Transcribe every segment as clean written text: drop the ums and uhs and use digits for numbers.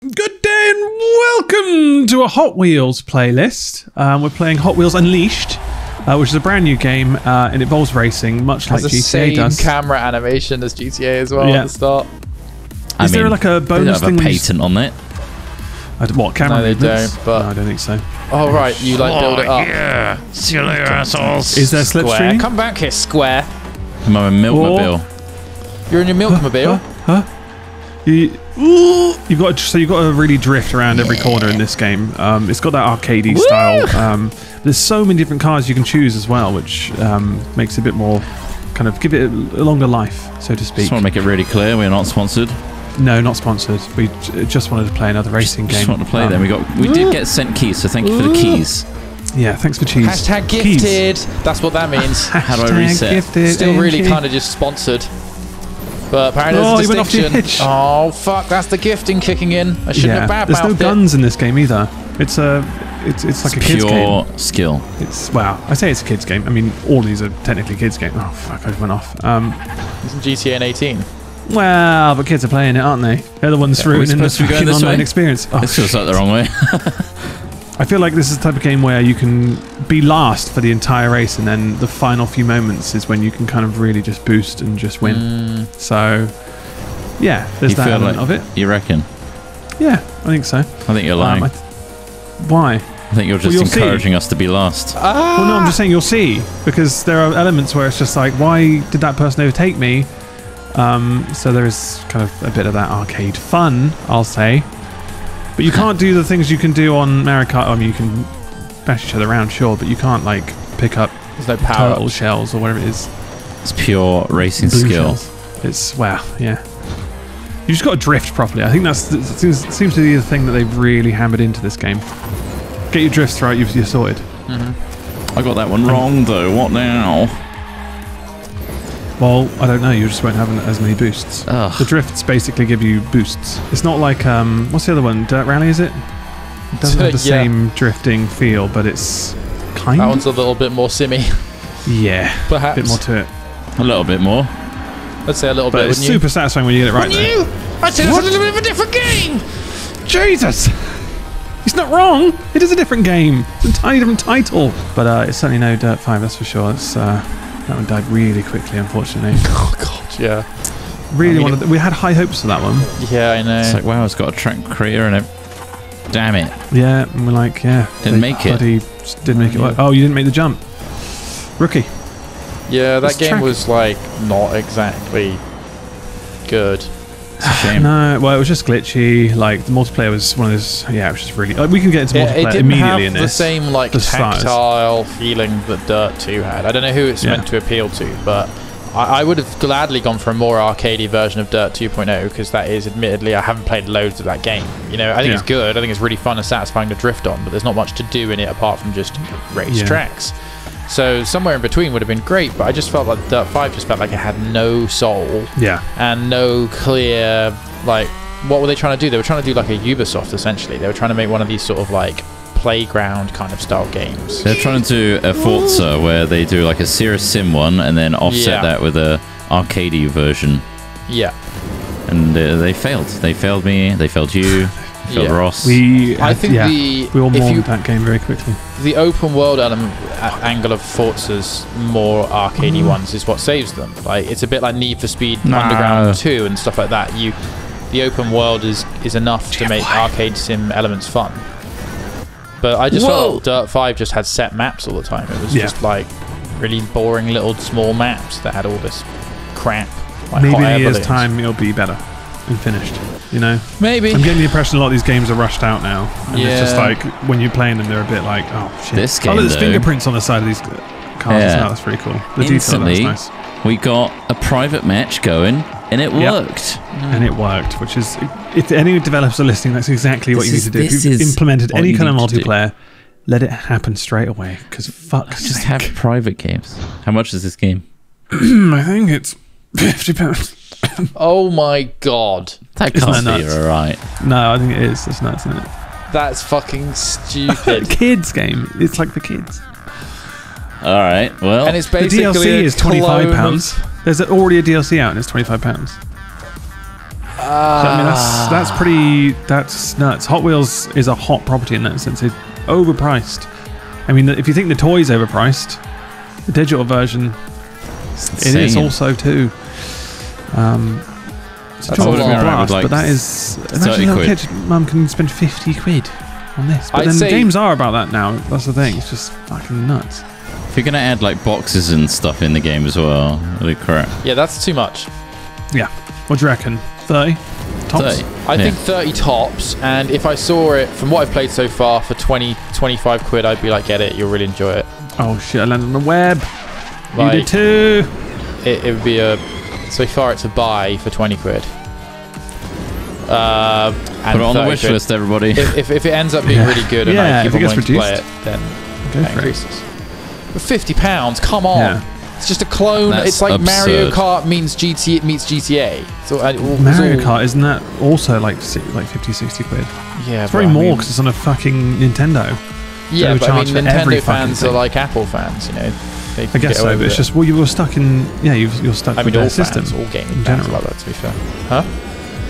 Good day and welcome to a Hot Wheels playlist. We're playing Hot Wheels Unleashed, which is a brand new game and it involves racing, much like GTA does. The same camera animation as GTA as well at the start. Is there like a bonus thing? They don't have a patent on it. What camera? No, they don't. But no, I don't think so. Oh right, you like build it up. Yeah, see you later, assholes. Is there slipstream? Come back here, Square. I'm on a milkmobile. You're in your milkmobile. You've got to really drift around every corner in this game. It's got that arcadey style. There's so many different cars you can choose as well, which makes it a bit more kind of give it a longer life, so to speak. Just want to make it really clear we're not sponsored. No, not sponsored. We just wanted to play another racing game. Just want to play them. We did get sent keys, so thank you for the keys. Yeah, thanks for cheese. Hashtag gifted. That's what that means. How do I reset? Gifted, Still really kind of just sponsored. But apparently there's a distinction. Oh fuck, that's the gifting kicking in. I shouldn't have badmouthed it. There's no guns in this game either. It's like a kids game. Pure skill. I say it's a kids game. I mean, all these are technically kids game. Oh fuck, I went off. Isn't GTA an 18? Well, but kids are playing it, aren't they? They're the ones ruining the fucking online experience. Oh, this feels like the wrong way. I feel like this is the type of game where you can be last for the entire race, and then the final few moments is when you can kind of really just boost and just win. So, yeah, there's that element of it. You reckon? Yeah, I think so. I think you're lying. Why? I think you're just encouraging us to be last. Well, no, I'm just saying you'll see, because there are elements where it's just like, why did that person overtake me? So there is kind of a bit of that arcade fun, I'll say. But you can't do the things you can do on Mario Kart. I mean, you can bash each other around, sure, but you can't, like, pick up turtle shells or whatever it is. It's pure racing skill. It's, wow, yeah. You just got to drift properly. I think that seems to be the thing that they've really hammered into this game. Get your drifts right, you're sorted. I got that one wrong, though. What now? Well, I don't know. You just won't have as many boosts. Ugh. The drifts basically give you boosts. It's not like what's the other one? Dirt Rally, is it? It doesn't have the same drifting feel, but it's kind of. That one's a little bit more simmy. Yeah, perhaps. A bit more to it. A little bit more. Let's say a little bit. But it's super satisfying when you get it right. I said it's a little bit of a different game. Jesus. He's not wrong. It is a different game. It's an entirely different title. But it's certainly no Dirt 5, that's for sure. It's that one died really quickly, unfortunately. Oh god, yeah. Really we had high hopes for that one. Yeah, I know. It's like, wow, it's got a track creator and it. Damn it. Yeah, and we're like, yeah. Didn't make it. Didn't make it work. Oh, you didn't make the jump. Rookie. Yeah, that game was like not exactly good. It's a shame. No, well, it was just glitchy. Like the multiplayer was one of those. Yeah, it was just really. We can get into multiplayer immediately in this. The same like tactile feeling that Dirt 2 had. I don't know who it's meant to appeal to, but I would have gladly gone for a more arcadey version of Dirt 2.0 because that is, admittedly, I haven't played loads of that game. You know, I think it's good. I think it's really fun and satisfying to drift on, but there's not much to do in it apart from just race tracks. So somewhere in between would have been great, but I just felt like Dirt 5 just felt like it had no soul. Yeah. And no clear, like, what were they trying to do? They were trying to do like a Ubisoft, essentially. They were trying to make one of these sort of like playground kind of style games. They're trying to do a Forza where they do like a serious sim one and then offset that with a arcadey version. Yeah. And they failed. They failed me. They failed you. Failed Ross. I think we all mourned that game very quickly. The open world angle of Forza's more arcadey ones is what saves them. Like it's a bit like Need for Speed Underground 2 and stuff like that. The open world is enough to make arcade sim elements fun. But I just felt Dirt 5 just had set maps all the time. It was just like really boring little small maps that had all this crap. Like maybe in a year's time it'll be better and finished. You know, maybe. I'm getting the impression a lot of these games are rushed out now, and it's just like when you're playing them, they're a bit like, oh shit. This game, there's fingerprints on the side of these cars. That's pretty cool. The Instantly, detail, that's nice. We got a private match going, and it worked. And it worked, which is, if any developers are listening, that's exactly what you need to do. If you've implemented any kind of multiplayer, let it happen straight away. Because just have private games. How much is this game? I think it's £50. Oh my god. That can't be alright. No, I think it is. That's nuts, isn't it? That's fucking stupid. Kids game. It's like for kids. Alright, well. And it's basically the DLC is £25. There's already a DLC out and it's £25. I mean, that's nuts. Hot Wheels is a hot property in that sense. It's overpriced. I mean, if you think the toy's overpriced, the digital version, it is also too. It's a blast, but that is... Imagine how kid mum can spend 50 quid on this. But then games are about that now. That's the thing. It's just fucking nuts. If you're going to add like boxes and stuff in the game as well, holy crap. Yeah, that's too much. Yeah. What do you reckon? 30? Tops? 30. I think 30 tops, and if I saw it, from what I've played so far, for 20, 25 quid, I'd be like, get it, you'll really enjoy it. Oh shit, I landed on the web. Like, you did too. It would be so far it's a buy for 20 quid. Put it on the wish list, everybody. If it ends up being really good and I keep on wanting to play it, then that increases. But £50, come on. Yeah. It's just a clone. It's like absurd. Mario Kart meets GTA. So Mario Kart, isn't that also like 50, 60 quid? Yeah, it's probably more because it's on a fucking Nintendo. Yeah, but I mean, Nintendo fans are like Apple fans, you know. I guess so, but it's just, well, you were stuck in, you're stuck with their system. All gaming fans like that, to be fair. Huh?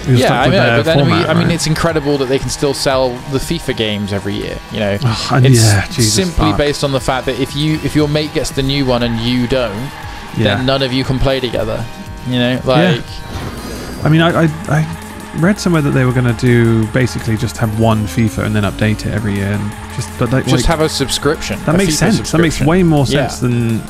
Yeah, I mean, but then format, I mean, it's incredible that they can still sell the FIFA games every year. You know, it's simply based on the fact that if your mate gets the new one and you don't, then none of you can play together. You know, like. Yeah. I mean, I read somewhere that they were going to do basically just have one FIFA and then update it every year, and just have a subscription. That makes sense. That makes way more sense than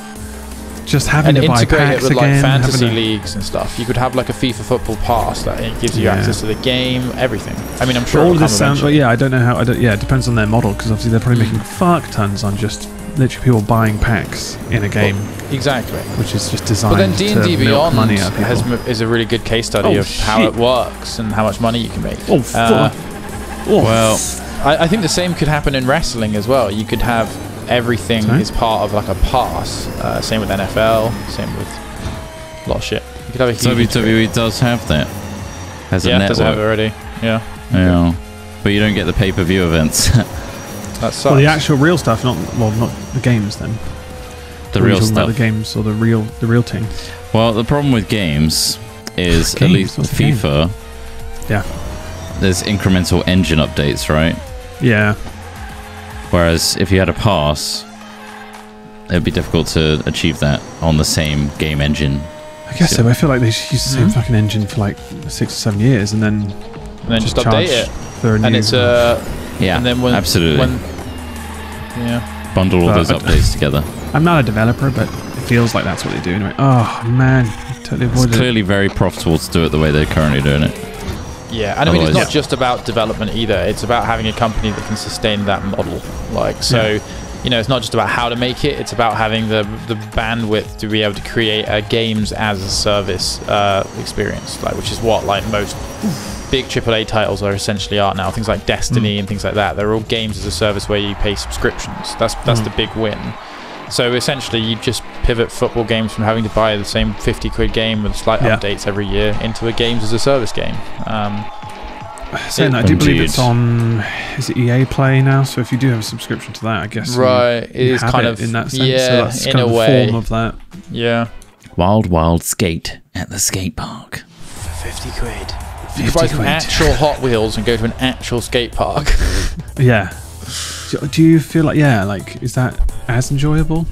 just having to buy packs with again, like fantasy leagues and stuff. You could have like a FIFA football pass that gives you access to the game, everything. I mean, I'm sure all of this sounds. But I don't know how. It depends on their model, because obviously they're probably making fuck tons on just literally people buying packs in a game. Well, exactly. Which is just designed. But then D&D Beyond money is a really good case study of how it works and how much money you can make. Well, I think the same could happen in wrestling as well. You could have everything is part of like a pass. Same with NFL. Same with a lot of shit. You could have a huge WWE does have that. Has a network. Does have it already. Yeah. But you don't get the pay-per-view events. That sucks. Well, the actual real stuff, not the games then. The real stuff. About the games or the real thing. Well, the problem with games is at least FIFA. Yeah. There's incremental engine updates, right? Yeah. Whereas if you had a pass, it'd be difficult to achieve that on the same game engine. I guess so. I feel like they should use the same fucking engine for like 6 or 7 years, and then just update it. For a new, and it's and then absolutely. Bundle all those updates together. I'm not a developer, but it feels like that's what they do anyway. Oh man, totally avoided it. It's clearly very profitable to do it the way they're currently doing it. Yeah, and I mean, it's not just about development either. It's about having a company that can sustain that model. Like, so, you know, it's not just about how to make it. It's about having the bandwidth to be able to create a games as a service experience, like, which is what like most big AAA titles are essentially are now. Things like Destiny and things like that. They're all games as a service where you pay subscriptions. That's the big win. So essentially, you just pivot football games from having to buy the same 50 quid game with slight updates every year into a games as a service game. Saying that, I do believe it's on, is it EA Play now? So if you do have a subscription to that, I guess it is kind of in that sense. Yeah, so that's in kind a of way. form of that. Yeah. Wild skate at the skate park for 50 quid. You buy some actual Hot Wheels and go to an actual skate park. Yeah. Do you feel like is that as enjoyable?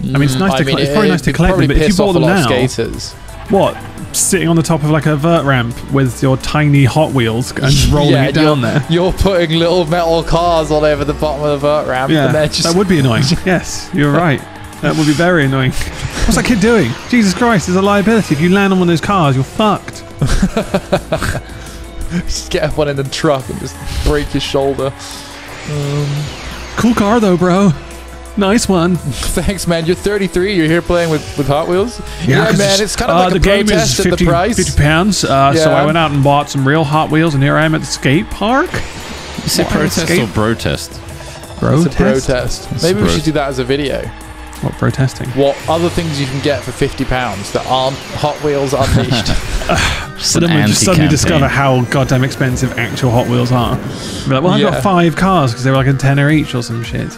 I mean, it's nice it's probably nice to collect them, but if you bought them now, skaters. What? Sitting on the top of like a vert ramp with your tiny Hot Wheels and just rolling it down there. You're putting little metal cars all over the bottom of the vert ramp. Yeah, and that would be annoying. Yes, you're right. That would be very annoying. What's that kid doing? Jesus Christ, there's a liability. If you land on one of those cars, you're fucked. Just get up one in the truck and just break his shoulder. Cool car though, bro. Nice one. Thanks, man. You're 33. You're here playing with Hot Wheels. Yeah, man. It's kind of like the a protest game is 50, at the price. £50. So I went out and bought some real Hot Wheels, and here I am at the skate park. You say protest or protest? It's a protest. Maybe we should do that as a video. What protesting? What other things you can get for £50 that aren't Hot Wheels Unleashed? So then we just suddenly discover how goddamn expensive actual Hot Wheels are. We're like, well, I got 5 cars because they were like a tenner each or some shit.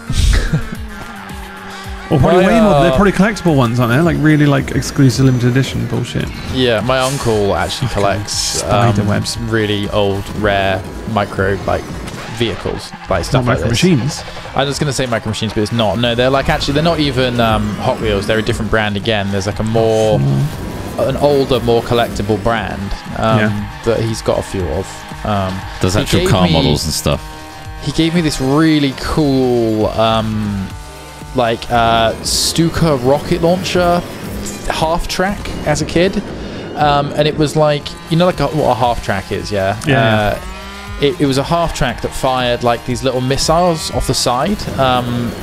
Or probably way more. They're probably collectible ones, aren't they? Like really like exclusive limited edition bullshit. Yeah, my uncle actually collects spider webs, really old, rare micro like vehicles, like stuff like micro machines. I was going to say micro machines, but it's not. No, they're like actually they're not even Hot Wheels. They're a different brand again. There's like an older, more collectible brand that he's got a few of. There's actual car models and stuff. He gave me this really cool Stuka rocket launcher half track as a kid, and it was like, you know, like what a half track is. It was a half track that fired like these little missiles off the side.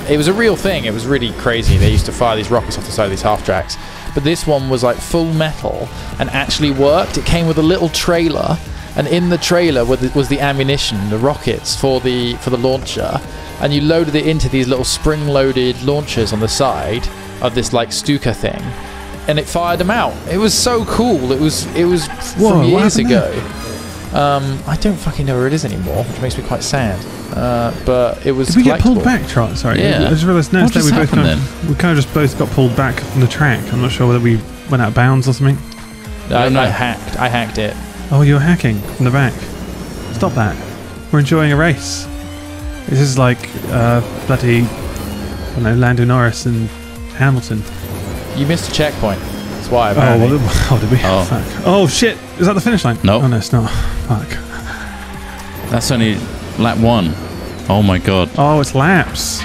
It was a real thing. It was really crazy. They used to fire these rockets off the side of these half tracks, but this one was like full metal and actually worked. It came with a little trailer, and in the trailer was the ammunition, the rockets for the launcher, and you loaded it into these little spring-loaded launchers on the side of this like Stuka thing, and it fired them out. It was so cool. It was from years ago. I don't fucking know where it is anymore, which makes me quite sad. But it was. Did we get pulled back, Trot? Sorry, yeah. I just realised now that we kind of just both got pulled back from the track. I'm not sure whether we went out of bounds or something. I hacked it. Oh, you're hacking from the back. Stop that. We're enjoying a race. This is like bloody, I don't know, Lando Norris and Hamilton. You missed a checkpoint. That's why. Did we? Oh. Fuck. Oh shit! Is that the finish line? No. Oh no, it's not. Fuck. That's only lap 1. Oh my god. Oh, it's laps.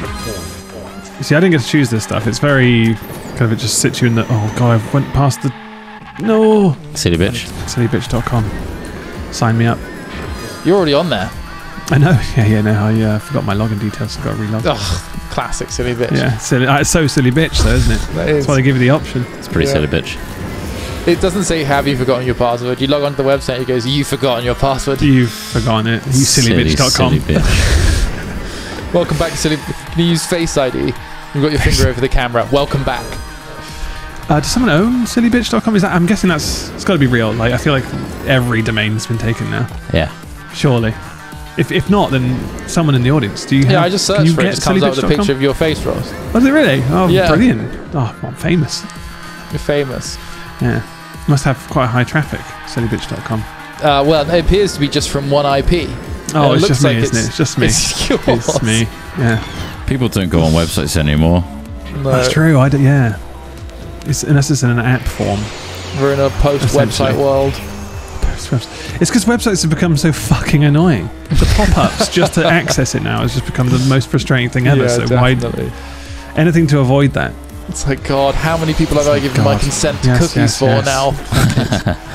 You see, I didn't get to choose this stuff. It's very kind of, it just sits you in the. Oh god, I went past the. No. Silly bitch. Sillybitch.com. Sign me up. You're already on there. I know. Yeah. No, I forgot my login details. I've got to relog. Oh, classic silly bitch. Yeah, silly. It's so silly bitch, though, isn't it? That's why they give you the option. It's pretty silly bitch. It doesn't say, have you forgotten your password? You log onto the website, it goes, you've forgotten your password. You've forgotten it. You sillybitch.com. Silly bitch. Welcome back to Silly. Can you use Face ID? You've got your finger over the camera. Welcome back. Does someone own sillybitch.com? I'm guessing it's got to be real. Like, I feel like every domain's been taken now. Yeah. Surely. If not, then someone in the audience. Do you? I just searched for it. It just comes up with a picture of your face, Ross. Was it really? Oh, yeah. Brilliant. Oh, I'm famous. You're famous. Yeah. Must have quite high traffic, sillybitch.com. Well, it appears to be just from one IP. Oh, it's just me, isn't it? It's just me. It's yours. It's me. Yeah. People don't go on websites anymore. No. That's true. Yeah. Unless it's in an app form. We're in a post-website world. It's because websites have become so fucking annoying. The pop-ups just to access it now has just become the most frustrating thing ever. Yeah, so definitely. Anything to avoid that. It's like, God, how many people have I given my consent to cookies for now?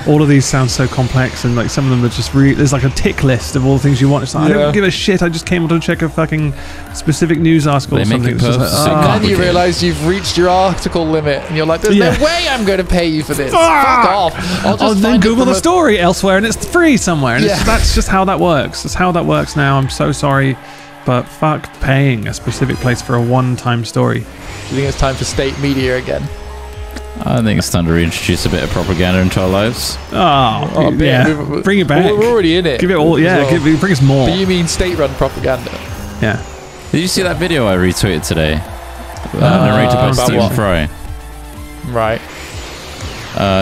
All of these sound so complex, and like some of them are just there's like a tick list of all the things you want. It's like, I don't give a shit. I just came on to check a fucking specific news article or something. And then you realise you've reached your article limit, and you're like, there's no way I'm going to pay you for this. Fuck off. I'll then Google the story elsewhere, and it's free somewhere. And that's just how that works. That's how that works now. I'm so sorry, but fuck paying a specific place for a one-time story. Do you think it's time for state media again? I think it's time to reintroduce a bit of propaganda into our lives. Oh yeah. Bring it back. We're already in it. Give it all. Yeah, well. Bring us more. But you mean state-run propaganda? Yeah. Did you see that video I retweeted today? Narrated by Stephen Fry. Right.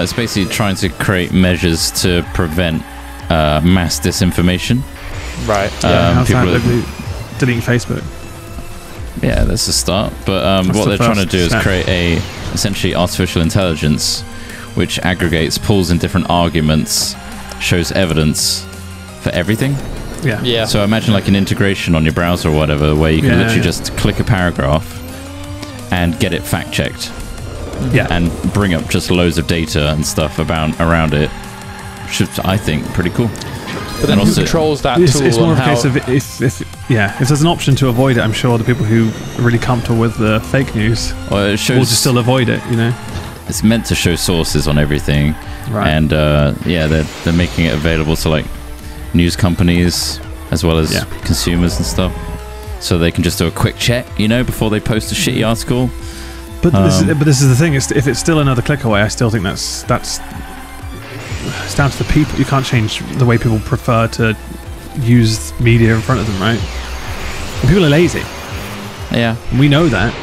It's basically trying to create measures to prevent mass disinformation. Right. How's that? Deleting Facebook. Yeah, that's a start. But what they're trying to do is create a essentially artificial intelligence which aggregates, pulls in different arguments, shows evidence for everything. Yeah. So imagine like an integration on your browser or whatever, where you can literally just click a paragraph and get it fact checked. Yeah. And bring up just loads of data and stuff around it. Which is, I think, pretty cool. But then who controls that tool? It's more of a case of if there's an option to avoid it, I'm sure the people who are really comfortable with the fake news will just still avoid it, you know? It's meant to show sources on everything. Right. And they're making it available to like news companies as well as consumers and stuff. So they can just do a quick check, you know, before they post a shitty article. But this is the thing, if it's still another click away, I still think that's it's down to the people. You can't change the way people prefer to use media in front of them, right? And people are lazy. Yeah. We know that.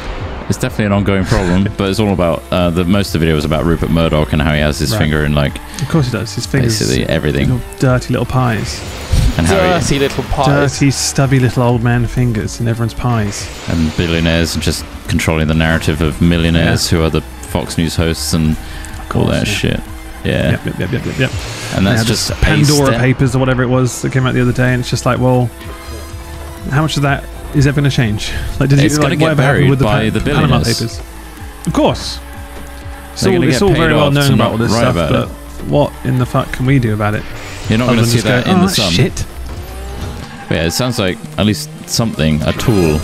It's definitely an ongoing problem, but it's all about most of the video was about Rupert Murdoch and how he has his finger in like. Of course he does. His fingers. Basically everything. Dirty little pies. And dirty little pies. Dirty, stubby little old man fingers in everyone's pies. And billionaires and just controlling the narrative of millionaires who are the Fox News hosts and all that shit. Yeah. Yep. And that's just Pandora Papers or whatever it was that came out the other day, and it's just like, well, how much of that is ever going to change? Like, did it's going to get buried with the Panama Papers? Of course. It's all very well known about all this stuff, but what in the fuck can we do about it? You're not going to see that in the sun. Shit. But yeah, it sounds like at least something, a tool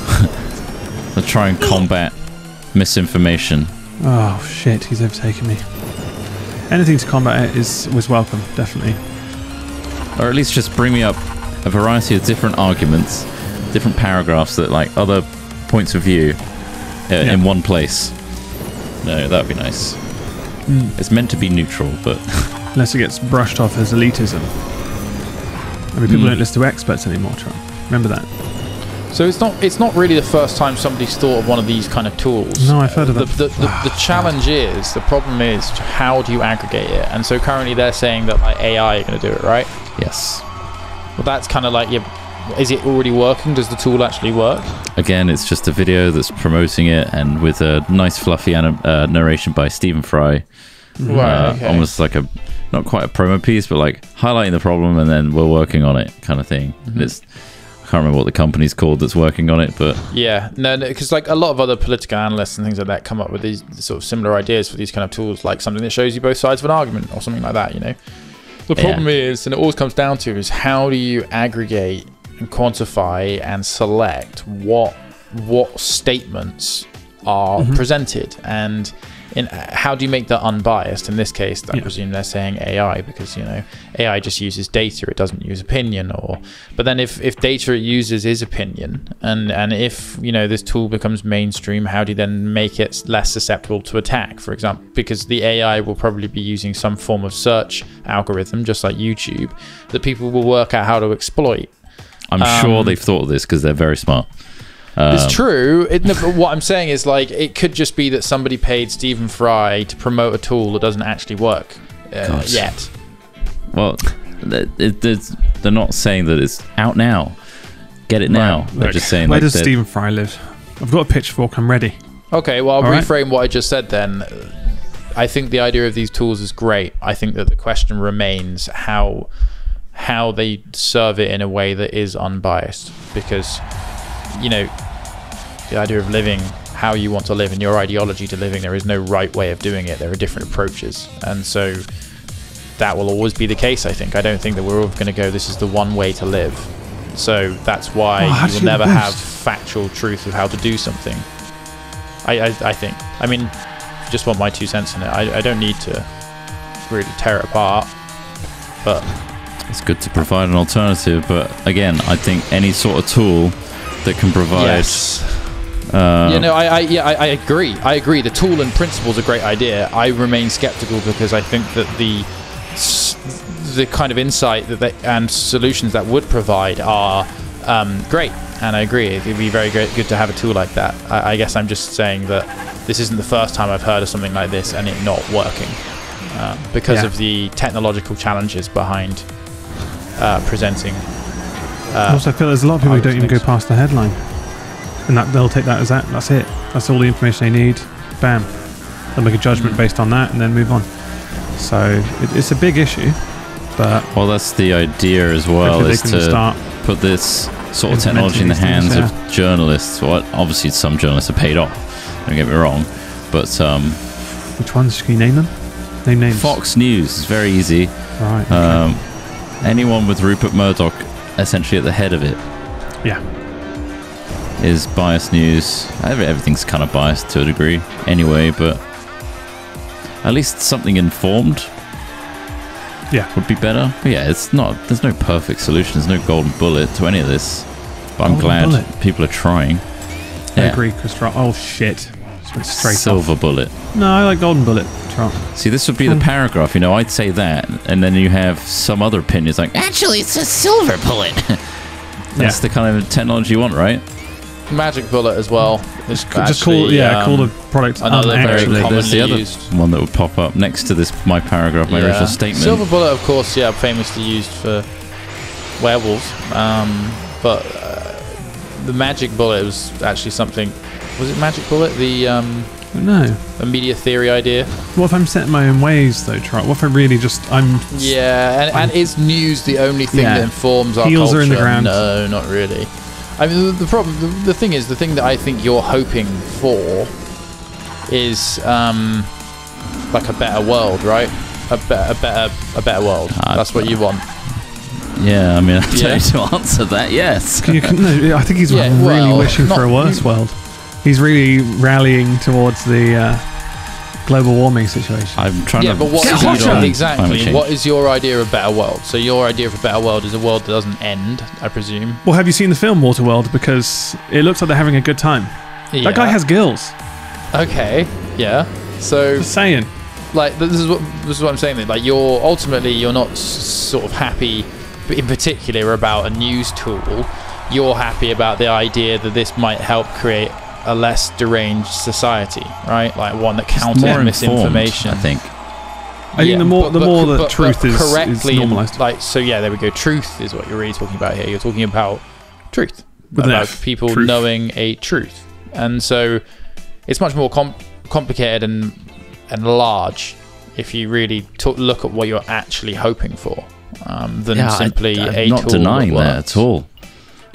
to try and combat misinformation. Oh shit, he's overtaken me. Anything to combat it was welcome, definitely. Or at least just bring me up a variety of different arguments, different paragraphs that like other points of view in one place. No, that would be nice. It's meant to be neutral, but unless it gets brushed off as elitism. I mean, people don't listen to experts anymore, Trump. Remember that. So it's not really the first time somebody's thought of one of these kind of tools. No, I've heard of it. The challenge is, the problem is, how do you aggregate it? And so currently they're saying that like AI are going to do it, right? Yes. Well, that's kind of like, is it already working? Does the tool actually work? Again, it's just a video that's promoting it, and with a nice fluffy narration by Stephen Fry. Right, okay. Almost like not quite a promo piece, but like highlighting the problem and then we're working on it kind of thing. I can't remember what the company's called that's working on it, but no, because like a lot of other political analysts and things like that come up with these sort of similar ideas for these kind of tools, like something that shows you both sides of an argument or something like that, you know. The problem is, and it always comes down to, is how do you aggregate and quantify and select what statements are presented, and how do you make that unbiased? In this case, I presume they're saying AI, because you know AI just uses data; it doesn't use opinion. But then if data it uses is opinion, and if you know this tool becomes mainstream, how do you then make it less susceptible to attack? For example, because the AI will probably be using some form of search algorithm, just like YouTube, that people will work out how to exploit. I'm sure they've thought of this because they're very smart. It's true. But what I'm saying is, like, it could just be that somebody paid Stephen Fry to promote a tool that doesn't actually work yet. Well, they're not saying that it's out now. Get it now. They're just saying. Where does Stephen Fry live? I've got a pitchfork. I'm ready. Okay, well, I'll reframe what I just said then. I think the idea of these tools is great. I think that the question remains how they serve it in a way that is unbiased, because you know, the idea of living how you want to live and your ideology to living, there is no right way of doing it. There are different approaches, and so that will always be the case. I think. I don't think that we're all going to go, this is the one way to live. So that's why you will never have factual truth of how to do something. I think. I mean, just want my 2 cents in it. I don't need to really tear it apart, but it's good to provide an alternative. But again, I think any sort of tool that can provide I agree. The tool in principle is a great idea. I remain skeptical because I think that the kind of insight and solutions that would provide are great, and I agree it'd be very good to have a tool like that. I guess I'm just saying that this isn't the first time I've heard of something like this and it not working because of the technological challenges behind presenting. Also, I feel there's a lot of people who don't even go past the headline, and they'll take that as that. That's it. That's all the information they need. Bam. They'll make a judgment based on that and then move on. So it's a big issue, but that's the idea as well, is to put this sort of technology in the hands of journalists. Well, obviously some journalists are paid off. Don't get me wrong, but which ones can you name them? Name names. Fox News is very easy. Right. Okay. Anyone with Rupert Murdoch essentially at the head of it is biased news. Everything's kind of biased to a degree anyway, but at least something informed would be better. But yeah, it's not, there's no perfect solution, there's no golden bullet to any of this, but I'm glad people are trying. I agree, Chris. Oh shit, just went straight silver bullet. No, I like golden bullet. Trump. See, this would be the paragraph, you know, I'd say that, and then you have some other opinions like, actually, it's a silver bullet. That's the kind of technology you want, right? Magic Bullet as well. Just call the product another very commonly there's the other used one that would pop up next to this my paragraph, my original statement. Silver Bullet, of course, famously used for werewolves. But the Magic Bullet was actually something. Was it Magic Bullet? No. A media theory idea. What if I'm set in my own ways, though, Trott? What if I really just... and is news the only thing that informs our Heels culture? Are in the ground. No, not really. I mean, the problem... The thing is, the thing that I think you're hoping for is like a better world, right? A better world. That's what you want. Yeah, I mean, I don't need to answer that, yes. No, I think he's really wishing for a worse world. He's really rallying towards the global warming situation. I'm trying to... but what is exactly? What is your idea of a better world? So your idea of a better world is a world that doesn't end, I presume. Well, have you seen the film Waterworld? Because it looks like they're having a good time. Yeah. That guy has gills. Okay, yeah. So... Just saying. Like, this is what I'm saying. Like, you're not sort of happy, in particular, about a news tool. You're happy about the idea that this might help create a less deranged society, right? Like one that counters misinformation. I think the more that truth is normalized. There we go. Truth is what you're really talking about here. You're talking about truth, about people knowing a truth, and so it's much more complicated and large if you really look at what you're actually hoping for than simply I'm a not tool. Denying that at all.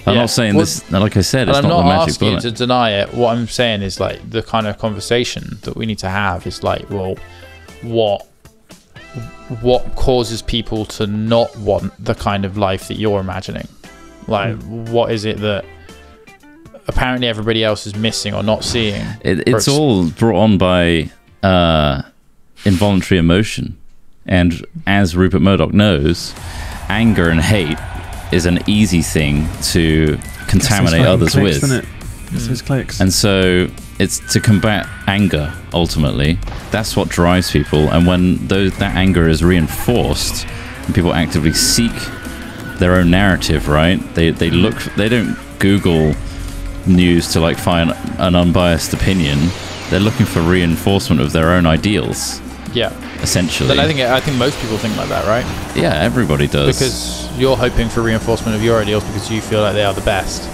I'm not saying this, like I said, it's not the magic bullet. I'm not asking you to deny it. What I'm saying is like the kind of conversation that we need to have is like, well, what causes people to not want the kind of life that you're imagining? Like, what is it that apparently everybody else is missing or not seeing? It's all brought on by involuntary emotion. And as Rupert Murdoch knows, anger and hate is an easy thing to contaminate others with. Those clicks. And so it's to combat anger, ultimately. That's what drives people. And when that anger is reinforced and people actively seek their own narrative, right? They don't Google news to like find an unbiased opinion. They're looking for reinforcement of their own ideals. Yeah. Essentially. But I think most people think like that, right? Yeah, everybody does. Because you're hoping for reinforcement of your ideals because you feel like they are the best.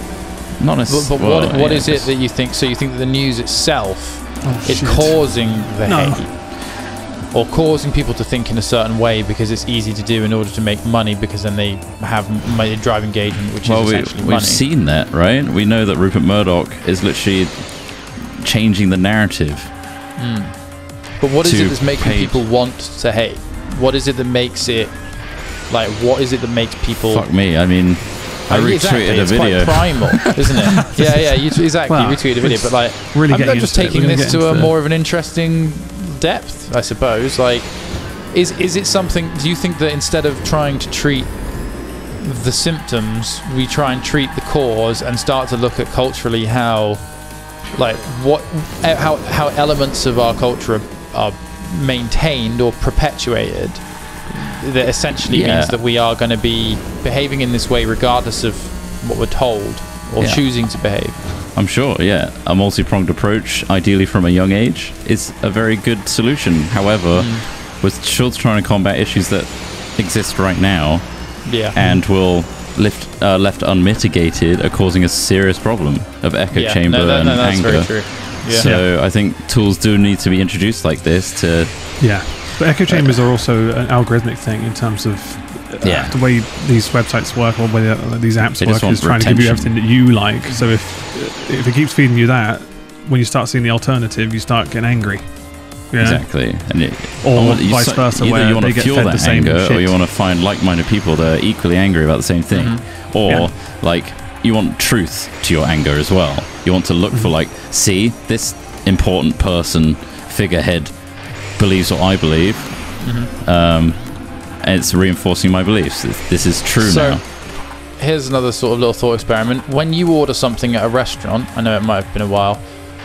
Not necessarily. But what is it that you think? So you think that the news itself is causing the hate, or causing people to think in a certain way because it's easy to do in order to make money, because then they drive engagement, which is essentially money. We've seen that, right? We know that Rupert Murdoch is literally changing the narrative. But what is it that's making people want to hate? What is it that makes it like? What is it that makes people? Fuck me. I mean, I retweeted a video. It's quite primal, isn't it? Yeah. You retweeted a video, but like, really I'm just taking this to a more of an interesting depth, I suppose. Like, is it something? Do you think that instead of trying to treat the symptoms, we try and treat the cause and start to look at culturally how elements of our culture are maintained or perpetuated, that essentially means that we are going to be behaving in this way regardless of what we're told or choosing to behave. I'm sure, a multi-pronged approach, ideally from a young age, is a very good solution. However, we're still trying to combat issues that exist right now and will left unmitigated are causing a serious problem of echo chamber and that's anger. Very true. So I think tools do need to be introduced like this to... But echo chambers are also an algorithmic thing in terms of the way these websites work, or the way these apps work, is trying to give you everything that you like. So if it keeps feeding you that, when you start seeing the alternative, you start getting angry. Exactly. And or vice versa, either where you want they to get fuel fed that the same anger, shit. or you want to find like-minded people that are equally angry about the same thing. Or like you want truth to your anger as well. You want to look for like, see, this important person, figurehead, believes what I believe. And it's reinforcing my beliefs. This is true now. Here's another sort of little thought experiment. When you order something at a restaurant, I know it might have been a while,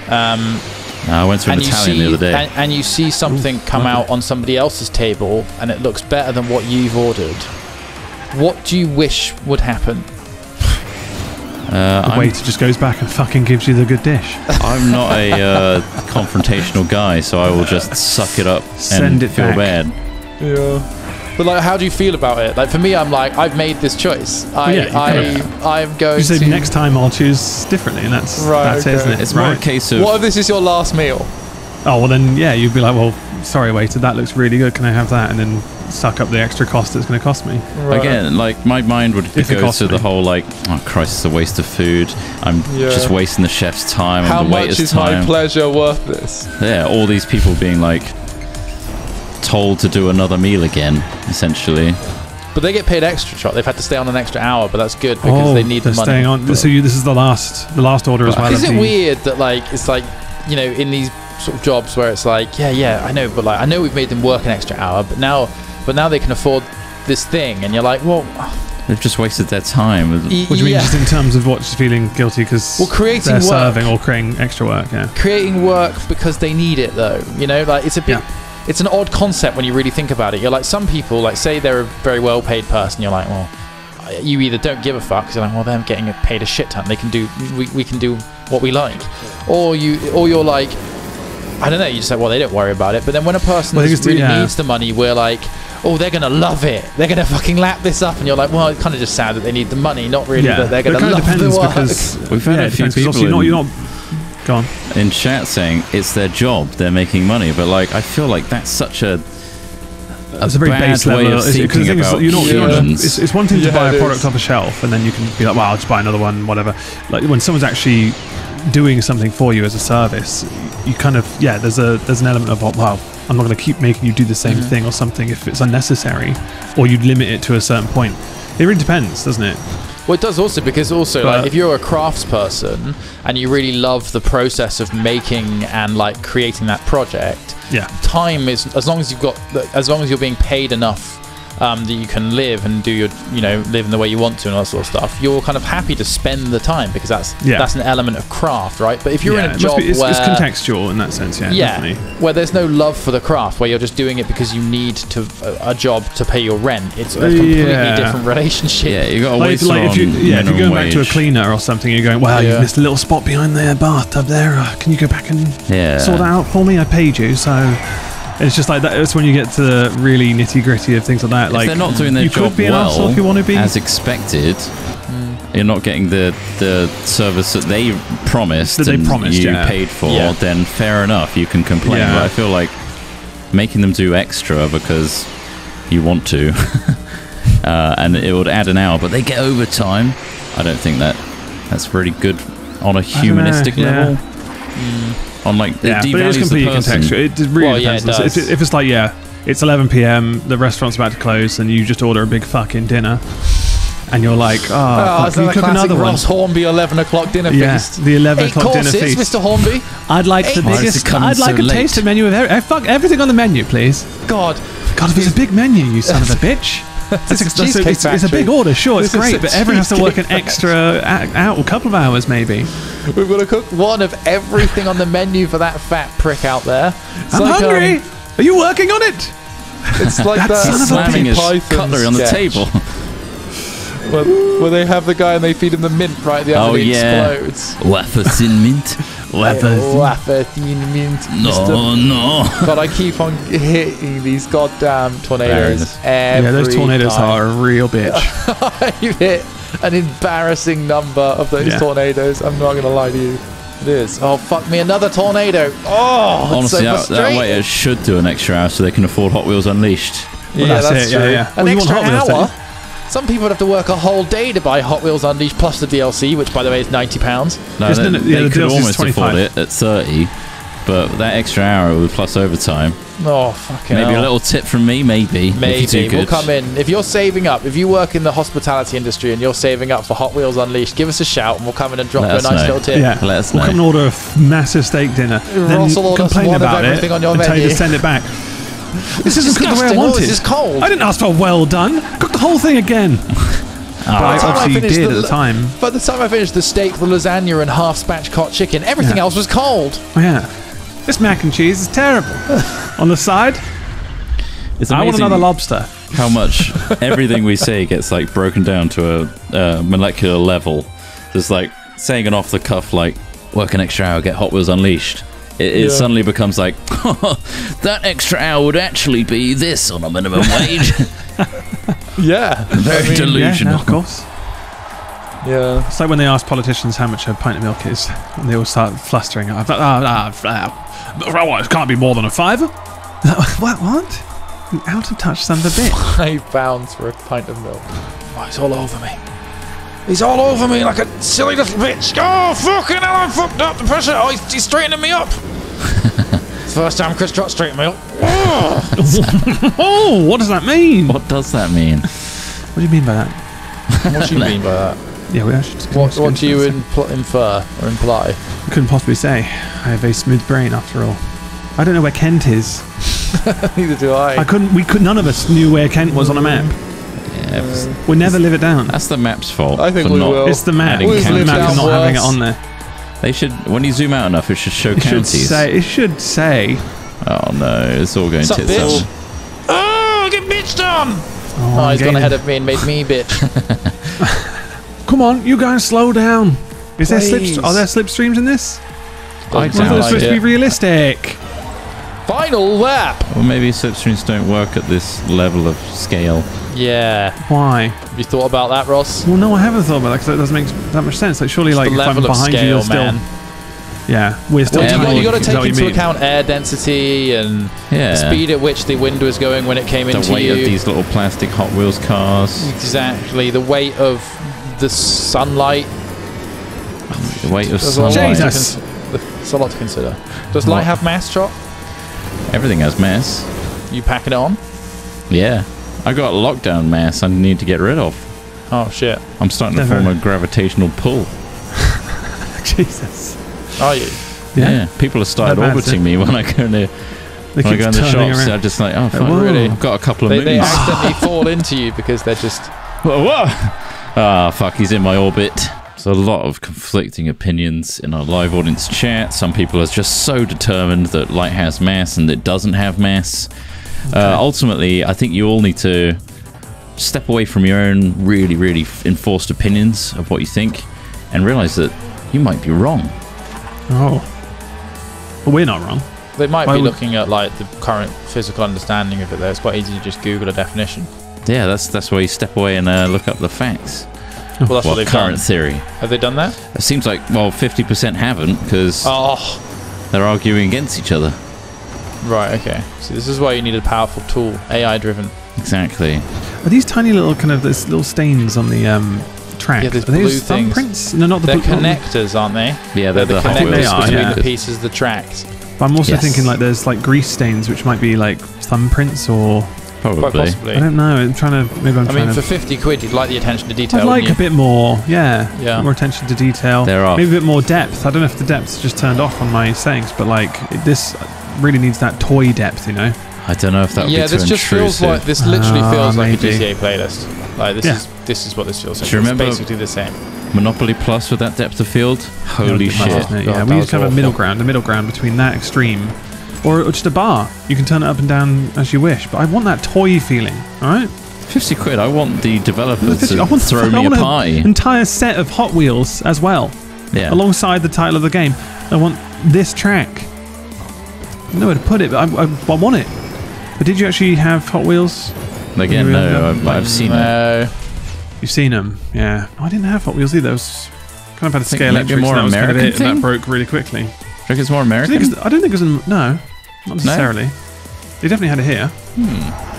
I went to an Italian the other day. And you see something come out on somebody else's table and it looks better than what you've ordered. What do you wish would happen? The waiter just goes back and fucking gives you the good dish. I'm not a confrontational guy, so I will just suck it up and feel bad. Yeah. But like, how do you feel about it? Like for me, I'm like, I've made this choice. I'm going you say to. Next time I'll choose differently, and that's it, isn't it? It's more a case of. What if this is your last meal? Oh well, then yeah, you'd be like, well, sorry waiter, that looks really good. Can I have that? And then suck up the extra cost it's going to cost me. Right. Again, like my mind would go to the whole like, oh Christ, it's a waste of food. I'm just wasting the chef's time and the waiter's time. How much is my pleasure worth this? Yeah, all these people being like told to do another meal again, essentially. But they get paid extra. They've had to stay on an extra hour, but that's good because they need the money. Staying on. So this is the last order as well. Is it weird that like it's like, you know, in these sort of jobs where it's like, yeah, I know, but like I know we've made them work an extra hour, but now they can afford this thing, and you're like, well, they've just wasted their time. What do you mean, just in terms of what's feeling guilty because they're serving or creating extra work? Yeah, creating work because they need it though. You know, like it's a bit. Yeah. It's an odd concept when you really think about it. You're like, some people, like say they're a very well-paid person. You're like, well, you either don't give a fuck because you're like, well, they're getting paid a shit ton. They can do, we can do what we like, or you're like, I don't know. You just like, well, they don't worry about it. But then when a person really needs the money, we're like, oh, they're gonna love it. They're gonna fucking lap this up, and you're like, well, it's kind of just sad that they need the money, not really that they're gonna love the work. Because we've had a few people. You're not. Go on. In chat saying it's their job, they're making money, but like I feel like that's such a very base level of thinking about humans. It's one thing to buy a product off a shelf and then you can be like, well, I'll just buy another one, whatever. Like when someone's actually doing something for you as a service, you kind of there's an element of, well, I'm not going to keep making you do the same thing or something if it's unnecessary, or you'd limit it to a certain point. It really depends, doesn't it? Well, it does also, because like if you're a craftsperson and you really love the process of making and like creating that project, time is, as long as you're being paid enough that you can live and do your, live in the way you want to and all that sort of stuff, you're kind of happy to spend the time because that's an element of craft, right? But if you're in a job it's contextual in that sense, definitely. Where there's no love for the craft, where you're just doing it because you need a job to pay your rent, it's a completely different relationship. Yeah, you got to wait if you're going back to a cleaner or something, you're going, well, you missed a little spot behind the bathtub there. Can you go back and sort that out for me? I paid you, so. It's just like that. It's when you get to the really nitty gritty of things like that. Like if they're not doing their job well, if you want to be, as expected, you're not getting the service that they promised you paid for. Then fair enough, you can complain. But I feel like making them do extra because you want to, and it would add an hour, but they get overtime. I don't think that's really good on a humanistic level. On like but it is completely contextual. It really depends. If it's like it's 11 p.m. the restaurant's about to close and you just order a big fucking dinner and you're like, can you cook another one? Ross Hornby 11 o'clock dinner feast. The 11 o'clock dinner feast. Mr. Hornby. I'd like the biggest. I'd like a tasted menu of everything on the menu, please. God, if it's a big menu, you son of a bitch. It's a big order, sure, it's great, but everyone has to work an extra a couple of hours maybe. We've got to cook one of everything on the menu for that fat prick out there. I'm hungry. Are you working on it? It's like that slamming his cutlery on the table. Where they have the guy and they feed him the mint right there and he explodes. Wafers in mint. Wafers in mint. No. God, I keep on hitting these goddamn tornadoes every those tornadoes are a real bitch. I've hit an embarrassing number of those tornadoes. I'm not going to lie to you. It is. Oh, fuck me, another tornado. Oh, honestly, that way it should do an extra hour so they can afford Hot Wheels Unleashed. That's true. An extra hour? Some people would have to work a whole day to buy Hot Wheels Unleashed plus the DLC, which, by the way, is £90. No, they could almost afford it at 30, but that extra hour with plus overtime. Oh, fucking maybe a little tip from me, maybe. We'll come in. If you're saving up, if you work in the hospitality industry and you're saving up for Hot Wheels Unleashed, give us a shout and we'll come in and drop you a nice little tip. Yeah, let us know. We'll come and order a massive steak dinner. Then complain about it and tell you to send it back. This isn't cooked the way I wanted. This is cold. I didn't ask for well done. Cook the whole thing again. But obviously you did at the time. By the time I finished the steak, the lasagna, and half spatchcock chicken, everything else was cold. Oh, yeah. This mac and cheese is terrible. On the side, I want another lobster. How much everything we say gets like broken down to a molecular level. there's like saying an off the cuff like work an extra hour, get Hot Wheels Unleashed. It suddenly becomes like that extra hour would actually be this on a minimum wage. Yeah, very delusional. Yeah, of course. Yeah, it's like when they ask politicians how much a pint of milk is, and they all start flustering. It can't be more than a £5. What? You out of touch son of a bitch. £5 for a pint of milk. Oh, he's all over me. He's all over me like a silly little bitch. Oh, fucking hell, I fucked up the pressure. Oh, he's straightening me up. First time Chris Trott straightened me up. Oh, what does that mean? What does that mean? What do you mean by that? What do you mean by that? Yeah, we actually what do you infer or imply? I couldn't possibly say. I have a very smooth brain after all. I don't know where Kent is. Neither do I. None of us knew where Kent was on a map. Yeah, we'll never live it down. That's the map's fault. I think we will. It's the map. We'll the map not having it on there. They should, when you zoom out enough, it should show counties. It should say. Oh no, it's all going tits up. Oh, get bitched on! Oh, he's gone ahead of me and made me bitch. Come on, you guys, slow down. Are there slipstreams in this? I thought it was supposed to be realistic. Final lap. Well, maybe slipstreams don't work at this level of scale. Yeah. Why? Have you thought about that, Ross? Well, no, I haven't thought about that because it doesn't make that much sense. Like, surely, like, if I'm behind you, you're still. Yeah, we're still. You got to take into account air density and the speed at which the wind was going when it came into you. The weight of these little plastic Hot Wheels cars. Exactly. The weight of the sunlight. The weight of sunlight. Jesus. It's a lot to consider. Does light have mass, Trott? Everything has mass. You packing it on? Yeah. I got lockdown mass I need to get rid of. Oh, shit. I'm starting to form a gravitational pull. Jesus. Are you? Yeah. People have started orbiting me when I go in the shops. They're just like, oh, fuck, really? I've got a couple of moons. They accidentally fall into you because they're just... Whoa. Ah, fuck, he's in my orbit. There's a lot of conflicting opinions in our live audience chat. Some people are just so determined that light has mass and it doesn't have mass. Okay. Ultimately, I think you all need to step away from your own really, really enforced opinions of what you think and realize that you might be wrong. Oh. Well, we're not wrong. They might be looking at like the current physical understanding of it there. It's quite easy to just Google a definition. Yeah, that's where you step away and look up the facts. Well, that's what they've current done. Theory. Have they done that? It seems like, well, 50% haven't because they're arguing against each other. Right, okay. So this is why you need a powerful tool, AI-driven. Exactly. Are these tiny little these little stains on the track? Yeah, there's are blue these things. thumbprints? No, not the They're connectors, aren't they? Yeah, they're the connectors between the pieces of the tracks. But I'm also thinking like there's like grease stains which might be like thumbprints or... Probably. Quite possibly. I don't know. I'm trying to... Maybe I mean, for 50 quid, you'd like the attention to detail, I'd like a bit more, yeah. More attention to detail. There are. Maybe a bit more depth. I don't know if the depth's just turned off on my settings, but like this really needs that toy depth, you know? I don't know if that would be too intrusive. Yeah, this just feels like... This literally feels like a GTA playlist. Like, this is what this feels like. Do you remember it's basically the same. Monopoly Plus with that depth of field? Holy shit. Yeah, we used to have a middle ground between that extreme... Or just a bar. You can turn it up and down as you wish. But I want that toy feeling, alright? 50 quid. I want the developers to throw me a pie. An entire set of Hot Wheels as well. Yeah. Alongside the title of the game. I want this track. I don't know where to put it, but I want it. But did you actually have Hot Wheels? Again, no. I've seen it. You've seen them, yeah. No, I didn't have Hot Wheels either. I was kind of had a scale electric, more American thing? and that broke really quickly. I think it's more American. I don't think it was no, not necessarily. No? They definitely had it here.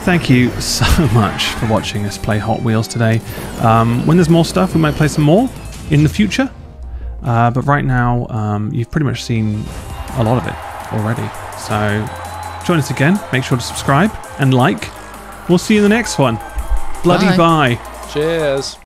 Thank you so much for watching us play Hot Wheels today. When there's more stuff, we might play some more in the future. But right now, you've pretty much seen a lot of it already. So join us again. Make sure to subscribe and like. We'll see you in the next one. Bloody bye. Cheers.